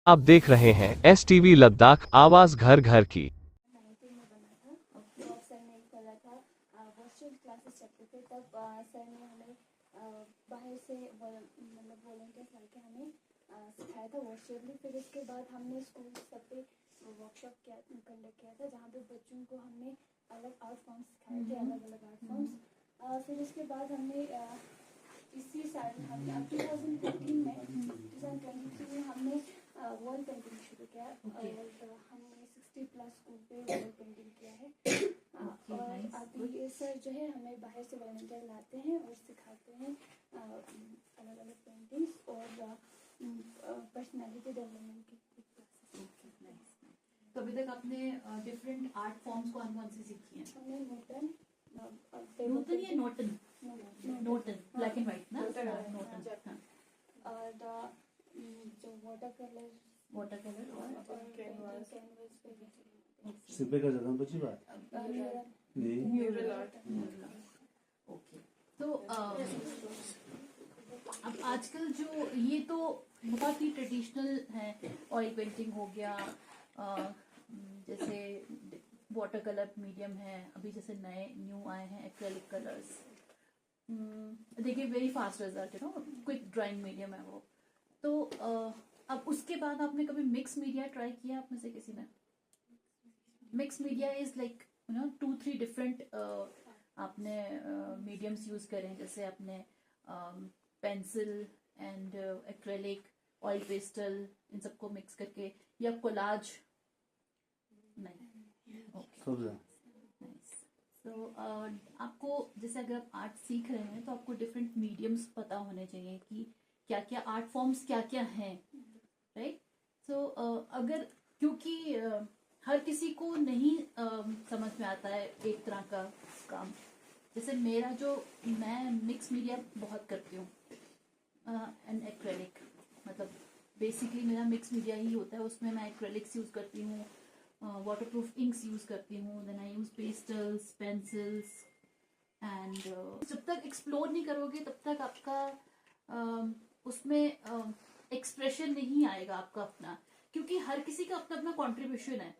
आप देख रहे हैं STV लद्दाख, आवाज घर घर की। 19 में बना था। जब सर ने खोला था, वर्चुअल क्लासेस चलते थे, तब सर ने हमें बाहर से मतलब वॉलंटियर्स लाके हमें सिखाया था वर्चुअली। फिर उसके बाद हमने स्कूल सब पे वर्कशॉप कंडक्ट किया था, जहाँ पे बच्चों को हमने अलग आर्ट फॉर्म्स सिखाए थे, अलग अलग आर्ट फॉर्म्स। फिर उसके बाद हमने इसी साल हम 2015 में 2023 में हमने वॉल पेंटिंग शुरू किया और हमने 60+ स्कूल पे वॉल पेंटिंग किया है। और अभी ये सर जो है हमें बाहर से वॉलंटियर लाते हैं और सिखाते हैं अलग अलग पेंटिंग्स और पर्सनालिटी डेवलपमेंट की क्लासेस। तो अभी तक आपने डिफरेंट आर्ट फॉर्म्स कौन कौन सी सीखी हैं? हमने नोटन या नोटन? नोटन ब्लैक एंड व्हाइट ना? नोटन। और जो वाटर कलर और कैनवास पे सिर्फ का ज़्यादा बची बात नहीं। Mural art. ओके, तो अब आजकल जो ये तो बहुत ही ट्रेडिशनल है, ऑयल पेंटिंग हो गया, जैसे वाटर कलर मीडियम है, अभी जैसे नए न्यू आए हैं एक्रेलिक कलर्स, देखिए very fast result, you know, quick drawing medium है वो। तो अब उसके बाद आपने कभी मिक्स मीडिया ट्राई किया आप में से किसी ने? Mix media is like, you know, 2-3 different आपने मीडियम्स यूज करें, जैसे आपने pencil and acrylic, oil pastel, इन सबको मिक्स करके, या कोलाज? नहीं, ओके, तो आपको जैसे अगर आप आर्ट सीख रहे हैं तो आपको डिफरेंट मीडियम्स पता होने चाहिए कि क्या क्या आर्ट फॉर्म्स क्या क्या हैं, राइट? सो अगर, क्योंकि हर किसी को नहीं समझ में आता है एक तरह का काम। जैसे मेरा जो, मैं मिक्स मीडिया बहुत करती हूँ एंड एक्रेलिक, मतलब बेसिकली मेरा मिक्स मीडिया ही होता है। उसमें मैं एक्रेलिक्स यूज करती हूँ, वाटरप्रूफ इंक्स यूज करती हूँ, then I use pastels, pencils and जब तक एक्सप्लोर नहीं करोगे तब तक आपका उसमें एक्सप्रेशन नहीं आएगा आपका अपना, क्योंकि हर किसी का अपना अपना कंट्रीब्यूशन है।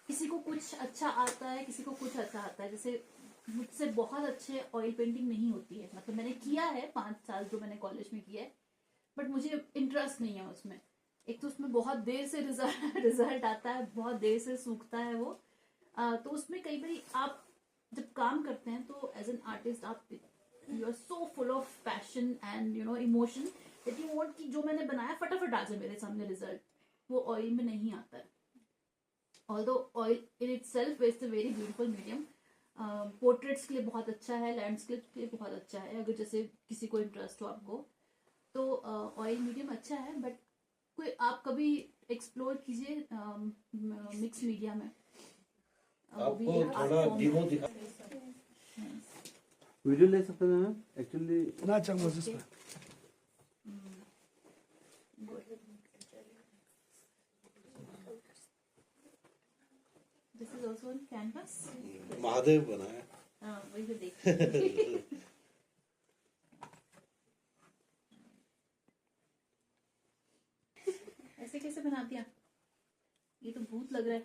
किसी को कुछ अच्छा आता है, किसी को कुछ अच्छा आता है। जैसे मुझसे बहुत अच्छे ऑयल पेंटिंग नहीं होती है, मतलब मैंने किया है 5 साल जो मैंने कॉलेज में किया है, बट मुझे इंटरेस्ट नहीं है उसमें। एक तो उसमें बहुत देर से रिजल्ट आता है, बहुत देर से सूखता है वो। तो उसमें कई बार आप जब काम करते हैं तो एज एन आर्टिस्ट आप, you are so full of passion and you know emotion that you want कि जो मैंने बनाया फटाफट आ जाए मेरे सामने रिजल्ट। वो ऑयल में नहीं आता है। Although oil in itself is a very beautiful medium, portraits के लिए बहुत अच्छा है, लैंडस्केप के लिए बहुत अच्छा है, अगर जैसे किसी को इंटरेस्ट हो आपको तो ऑयल मीडियम अच्छा है। बट कोई आप कभी एक्सप्लोर कीजिए मिक्स मीडिया में। आपको थोड़ा डेमो दिखा, वीडियो ले सकते हैं मैम? एक्चुअली ना चाहूँगा जिस पर this is also on canvas. Mahadev बनाया। हाँ, वही तो देख ऐसे कैसे बना दिया? ये तो भूत लग रहा है।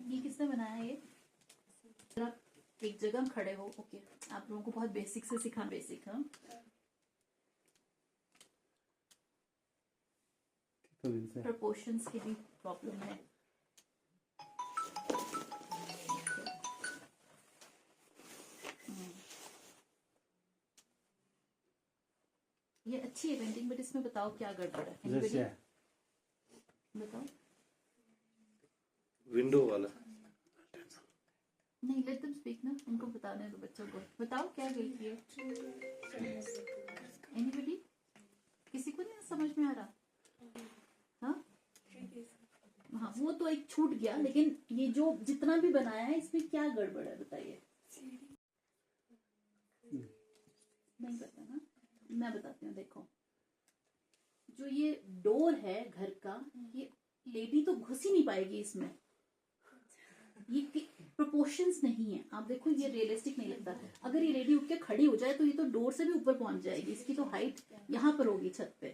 ये किसने बनाया ये? आप एक जगह खड़े हो, ओके, आप लोगों को बहुत बेसिक से सिखा, बेसिक। हाँ, प्रपोर्शंस की भी प्रॉब्लम है। ये अच्छी है पेंटिंग, बट इसमें बताओ क्या गड़बड़ है? Anybody? बताओ। विंडो वाला नहीं, लेट देम स्पीक ना, उनको बताने दो, बच्चों को बताओ क्या गलती है। एनीबडी? किसी को नहीं समझ में आ रहा? हाँ हाँ, वो तो एक छूट गया, लेकिन ये जो जितना भी बनाया है इसमें क्या गड़बड़ है बताइए। नहीं पता ना, मैं बताती हूँ। देखो, जो ये डोर है घर का, ये लेडी तो घुस ही नहीं पाएगी इसमें। ये प्रोपोर्शंस नहीं है। आप देखो ये रियलिस्टिक नहीं लगता। अगर ये लेडी उठ के खड़ी हो जाए तो ये तो डोर से भी ऊपर पहुंच जाएगी, इसकी तो हाइट यहाँ पर होगी छत पे।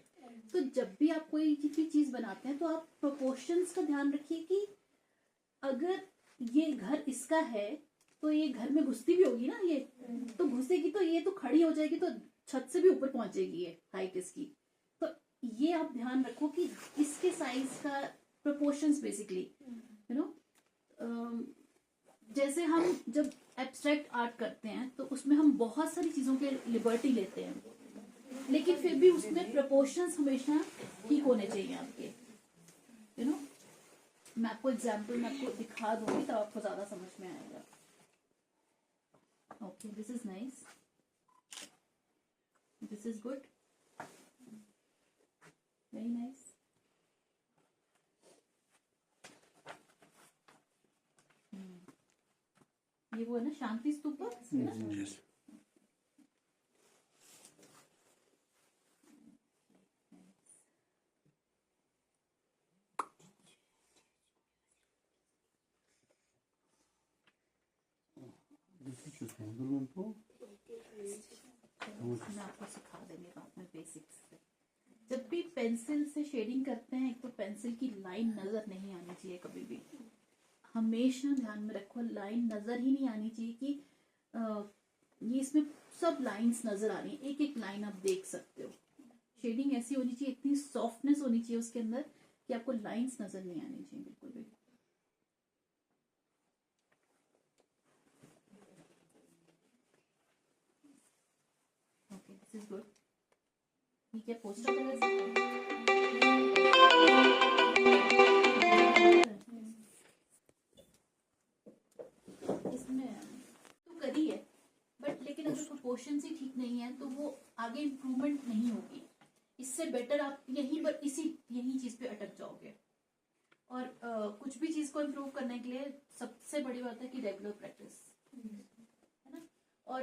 तो जब भी आप कोई भी चीज बनाते हैं तो आप प्रोपोर्शंस का ध्यान रखिए कि अगर ये घर इसका है तो ये घर में घुसती भी होगी ना, ये तो घुसेगी तो ये तो खड़ी हो जाएगी तो छत से भी ऊपर पहुंचेगी ये हाइट इसकी। तो ये आप ध्यान रखो कि इसके साइज का प्रोपोर्शंस बेसिकली यू नो। जैसे हम जब एब्स्ट्रैक्ट आर्ट करते हैं तो उसमें हम बहुत सारी चीजों के लिबर्टी लेते हैं, लेकिन फिर भी उसमें प्रोपोर्शंस हमेशा ठीक होने चाहिए आपके, यू नो। मैं आपको एग्जांपल में आपको दिखा दूंगी तब आपको ज्यादा समझ में आएगा। Okay, this is nice, this is good, very nice. ये वो है ना शांति स्तूप है ना? Yes. मैं आपको सिखा देंगे बाद में बेसिक्स से। जब भी पेंसिल से शेडिंग करते हैं, एक तो पेंसिल की लाइन नजर नहीं आनी चाहिए कभी भी। हमेशा ध्यान में रखो लाइन नजर ही नहीं आनी चाहिए कि ये इसमें सब लाइंस नजर आ रही हैं, एक एक लाइन आप देख सकते हो। शेडिंग ऐसी होनी चाहिए, इतनी सॉफ्टनेस होनी चाहिए उसके अंदर कि आपको लाइंस नजर नहीं आनी चाहिए बिल्कुल भी। Okay, this is good. ठीक है, पोस्टर इसमें तो करी है, बट लेकिन अगर प्रोपोर्शंस ही ठीक नहीं है तो वो आगे इम्प्रूवमेंट नहीं होगी। इससे बेटर आप यहीं पर यही चीज पे अटक जाओगे। और कुछ भी चीज को इम्प्रूव करने के लिए सबसे बड़ी बात है कि रेगुलर प्रैक्टिस, है ना। और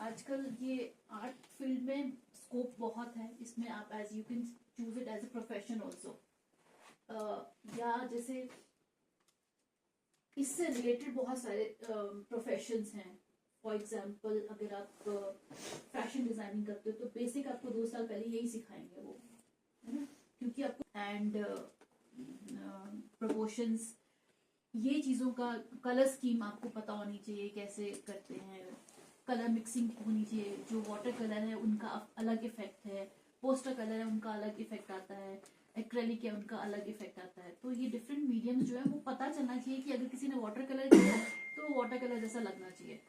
आजकल ये आर्ट फील्ड में स्कोप बहुत है, इसमें आप as you can choose it as a profession also. या जैसे इससे रिलेटेड बहुत सारे प्रोफेशंस हैं। फॉर एग्जाम्पल अगर आप फैशन डिजाइनिंग करते हो तो बेसिक आपको 2 साल पहले यही सिखाएंगे वो, है ना, क्योंकि आपको एंड प्रोपोर्शंस ये चीज़ों का कलर स्कीम आपको पता होनी चाहिए, कैसे करते हैं, कलर मिक्सिंग होनी चाहिए। जो वाटर कलर है उनका अलग इफेक्ट है, पोस्टर कलर है उनका अलग इफेक्ट आता है, एक्रेलिक है उनका अलग इफेक्ट आता है। तो ये डिफरेंट मीडियम्स जो है वो पता चलना चाहिए कि अगर किसी ने वाटर कलर किया तो वाटर कलर जैसा लगना चाहिए,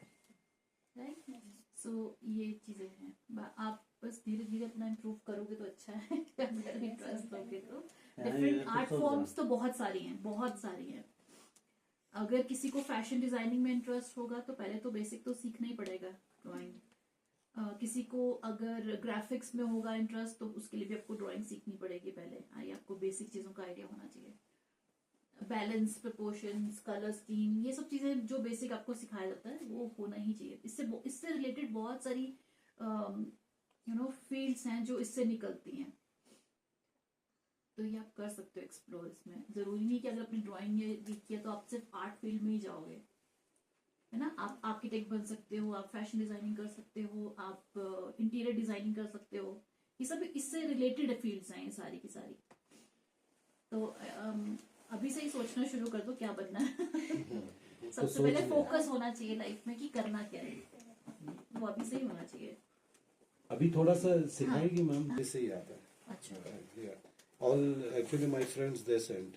राइट। सो ये चीज़ें हैं, आप बस धीरे धीरे अपना इम्प्रूव करोगे तो अच्छा है। अगर इंटरेस्ट लोगे तो डिफरेंट आर्ट फॉर्म्स तो बहुत सारी हैं। अगर किसी को फैशन डिजाइनिंग में इंटरेस्ट होगा तो पहले तो बेसिक तो सीखना ही पड़ेगा ड्राइंग। किसी को अगर ग्राफिक्स में होगा इंटरेस्ट तो उसके लिए भी आपको ड्राइंग सीखनी पड़ेगी पहले। आपको बेसिक चीज़ों का आइडिया होना चाहिए, बैलेंस, प्रपोर्शंस, कलर स्कीम, ये सब चीज़ें जो बेसिक आपको सिखाया जाता है वो होना ही चाहिए। इससे रिलेटेड बहुत सारी फील्ड्स हैं जो इससे निकलती हैं, तो ये आप कर सकते हो एक्सप्लोर। इसमें जरूरी नहीं कि अगर अपनी ड्राइंग ये किया तो आप सिर्फ आर्ट फील्ड में ही जाओगे, है ना। आप आर्किटेक्ट बन सकते हो, आप फैशन डिजाइनिंग कर सकते हो, आप इंटीरियर डिजाइनिंग कर सकते हो। ये सब इससे रिलेटेड फील्ड्स हैं ये सारी की सारी। तो अभी से ही सोचना शुरू कर दो क्या बनना है। सबसे पहले फोकस होना चाहिए लाइफ में कि करना क्या है, वो अभी से ही होना चाहिए। अभी थोड़ा सा सिखाएगी मैम, इससे ही आता है। अच्छा, all actually my friends they send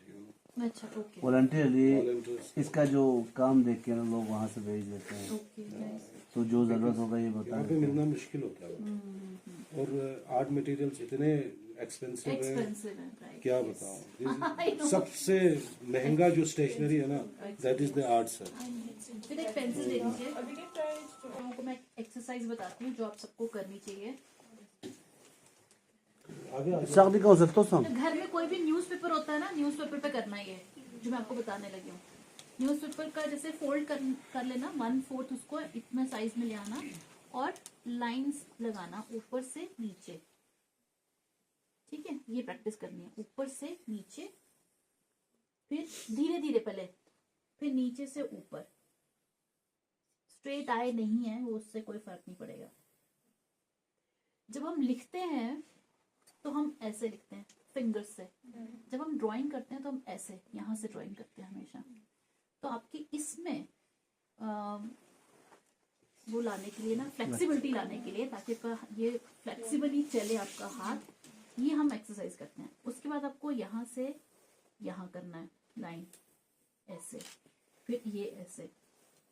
अच्छा, ओके, वॉलंटियरली इसका जो काम देख के ना लोग वहाँ से भेज देते हैं। Okay, nice. तो जो जरूरत होगा ये बता यहाँ पे मिलना मुश्किल होता है। और आर्ट मटेरियल्स इतने एक्सपेंसिव है, राइट, क्या बताऊं। सबसे महंगा जो स्टेशनरी है ना, that is the art sir. फिर एक पेंसिल ले लीजिए। आपको मैं एक्सरसाइज बताती हूँ जो आप सबको करनी चाहिए। शादी का हो सकता है घर में कोई भी न्यूज़पेपर होता है ना, न्यूज़पेपर पे करना ही है जो मैं आपको बताने लगी हूँ। न्यूज़पेपर का जैसे फोल्ड कर लेना 1/4 उसको इतना साइज में ले आना और लाइंस लगाना ऊपर से नीचे, ठीक है। ये प्रैक्टिस करनी है, ऊपर से नीचे, फिर धीरे धीरे पहले, फिर नीचे से ऊपर, स्ट्रेट आए नहीं है वो उससे कोई फर्क नहीं पड़ेगा। जब हम लिखते हैं तो हम ऐसे लिखते हैं फिंगर्स से, जब हम ड्राइंग करते हैं तो हम ऐसे यहाँ से ड्राइंग करते हैं हमेशा। तो आपकी इसमें वो लाने के लिए ना, फ्लेक्सिबिलिटी लाने के लिए, ताकि आपका ये फ्लेक्सिबली चले आपका हाथ, ये हम एक्सरसाइज करते हैं। उसके बाद आपको यहाँ से यहाँ करना है लाइन ऐसे, फिर ये ऐसे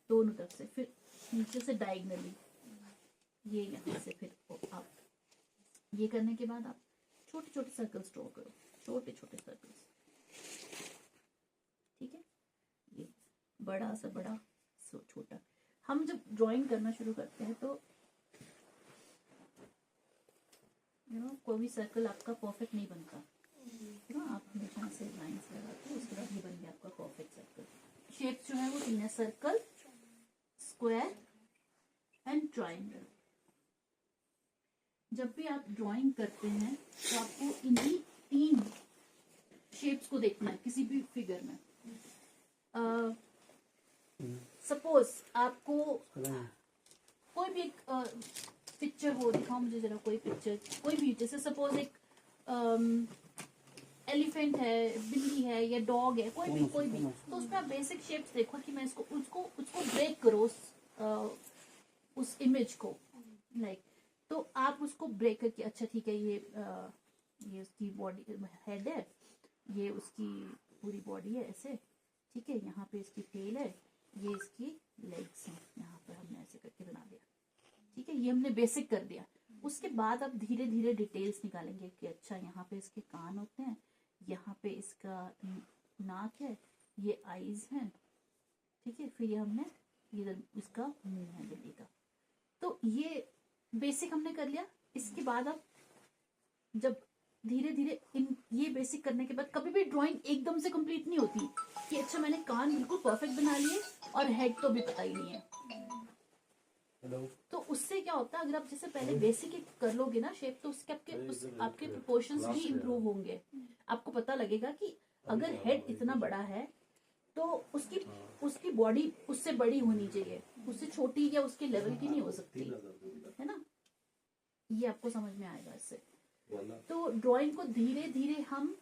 दोनों तरफ से, फिर नीचे से डायगनली ये यहाँ से, फिर आप ये करने के बाद आप छोटे छोटे सर्कल्स ड्रॉ करो, छोटे छोटे सर्कल्स, ठीक है। ये बड़ा सा बड़ा सो छोटा। हम जब ड्राइंग करना शुरू करते हैं तो कोई भी सर्कल आपका परफेक्ट नहीं बनता, आप हमेशा से लाइंस लगाते हो, उसके बाद ये बन गया आपका परफेक्ट सर्कल। शेप जो है वो तीन है, सर्कल, स्क्वायर एंड ट्रायंगल। जब भी आप ड्राइंग करते हैं तो आपको इन्हीं तीन शेप्स को देखना है किसी भी फिगर में। सपोज आपको कोई भी एक पिक्चर हो, दिखाओ मुझे जरा कोई पिक्चर, कोई भी, जैसे सपोज एक एलिफेंट है, बिल्ली है या डॉग है, कोई भी तो उसमें आप बेसिक शेप्स देखो कि मैं उसको ब्रेक करो उस इमेज को, लाइक तो आप उसको ब्रेक करके, अच्छा ठीक है, ये उसकी बॉडी हेड है, ये उसकी पूरी बॉडी है ऐसे, ठीक है, यहाँ पे इसकी टेल है, ये इसकी लेग्स हैं, यहाँ पर हमने ऐसे करके बना दिया, ठीक है, ये हमने बेसिक कर दिया। उसके बाद आप धीरे धीरे डिटेल्स निकालेंगे कि अच्छा यहाँ पे इसके कान होते हैं, यहाँ पे इसका नाक है, ये आईज हैं, ठीक है, फिर ये हमने इधर इसका मुंह है बिल्ली का। तो ये बेसिक हमने कर लिया। इसके बाद आप जब धीरे धीरे ये बेसिक करने के बाद, कभी भी ड्राइंग एकदम से कंप्लीट नहीं होती कि अच्छा मैंने कान बिल्कुल परफेक्ट बना लिए और हेड तो भी पता ही नहीं है। तो उससे क्या होता है, अगर आप जैसे पहले बेसिक कर लोगे ना शेप, तो उसके आपके प्रोपोर्शंस भी इम्प्रूव होंगे। आपको पता लगेगा कि अगर हेड इतना बड़ा है तो उसकी बॉडी उससे बड़ी होनी चाहिए, उससे छोटी या उसके लेवल की नहीं हो सकती, है ना। ये आपको समझ में आएगा इससे। तो ड्राइंग को धीरे धीरे हम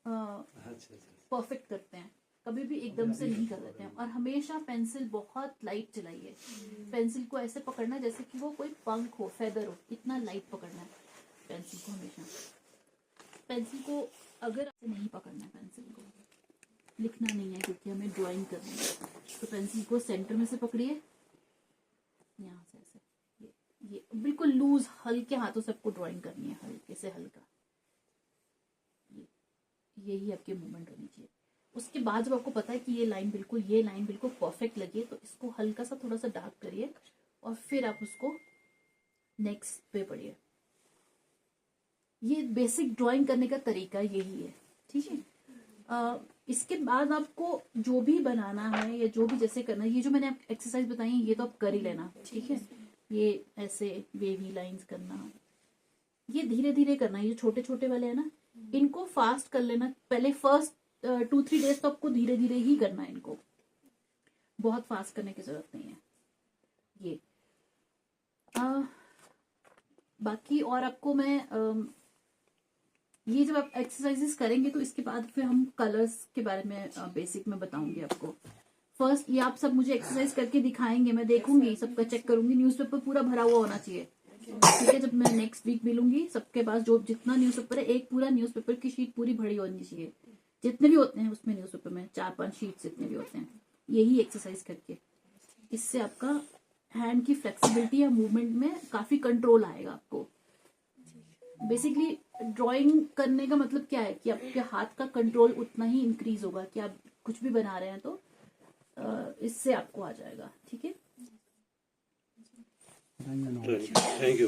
परफेक्ट करते हैं, कभी भी एकदम से नहीं कर देते हैं। और हमेशा पेंसिल बहुत लाइट चलाइए। पेंसिल को ऐसे पकड़ना है जैसे कि वो कोई पंख हो, फेदर हो, इतना लाइट पकड़ना है पेंसिल को हमेशा। पेंसिल को अगर ऐसे नहीं पकड़ना है, पेंसिल को लिखना नहीं है क्योंकि हमें ड्राइंग करनी है, तो पेंसिल को सेंटर में से पकड़िए, यहाँ से ऐसे, ये बिल्कुल लूज, हल्के हाथों से आपको ड्राइंग करनी है, हल्के से हल्का, यही आपकी मूवमेंट होनी चाहिए। उसके बाद जब आपको पता है कि ये लाइन बिल्कुल परफेक्ट लगी है, तो इसको हल्का सा थोड़ा सा डार्क करिए और फिर आप उसको नेक्स्ट पे पढ़िए। ये बेसिक ड्राइंग करने का तरीका यही है, ठीक है। इसके बाद आपको जो भी बनाना है या जो भी जैसे करना है, ये जो मैंने आप एक्सरसाइज बताई है ये तो आप कर ही लेना, ठीक है। ये ऐसे वेवी लाइंस करना, ये धीरे धीरे करना, ये छोटे छोटे वाले है ना, इनको फास्ट कर लेना। पहले फर्स्ट 2-3 डेज तो आपको धीरे धीरे ही करना है, इनको बहुत फास्ट करने की जरूरत नहीं है। ये बाकी और आपको मैं ये जब आप एक्सरसाइजेस करेंगे तो इसके बाद फिर हम कलर्स के बारे में बेसिक में बताऊंगी आपको। फर्स्ट ये आप सब मुझे एक्सरसाइज करके दिखाएंगे, मैं देखूंगी, सबका चेक करूंगी। न्यूज़पेपर पूरा भरा हुआ होना चाहिए, ठीक है। जब मैं नेक्स्ट वीक मिलूंगी सबके पास जो जितना न्यूज़पेपर है, एक पूरा न्यूज़पेपर की शीट पूरी भरी होनी चाहिए, जितने भी होते हैं उसमें न्यूज़पेपर में 4-5 शीट जितने भी होते हैं, यही एक्सरसाइज करके। इससे आपका हैंड की फ्लेक्सिबिलिटी या मूवमेंट में काफी कंट्रोल आएगा आपको। बेसिकली ड्राइंग करने का मतलब क्या है कि आपके हाथ का कंट्रोल उतना ही इंक्रीज होगा कि आप कुछ भी बना रहे हैं तो इससे आपको आ जाएगा, ठीक है। Thank you.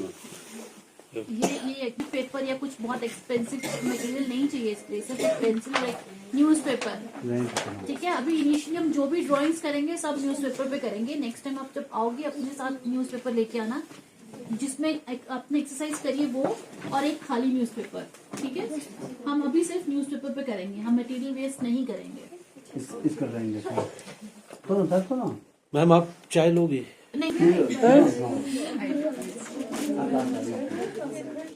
ये पेपर या कुछ बहुत एक्सपेंसिव मटेरियल नहीं चाहिए इसके लिए, सिर्फ पेंसिल और न्यूज़पेपर, ठीक है। अभी इनिशियली हम जो भी ड्राइंग्स करेंगे सब न्यूज़पेपर पे करेंगे। नेक्स्ट टाइम आप जब आओगे अपने साथ न्यूज़पेपर लेके आना, जिसमें आपने एक्सरसाइज करिए वो, और एक खाली न्यूज़पेपर, ठीक है। हम अभी सिर्फ न्यूज़पेपर पे करेंगे, हम मटेरियल वेस्ट नहीं करेंगे। इसका रहेंगे। मैम आप चाय लोगी? नहीं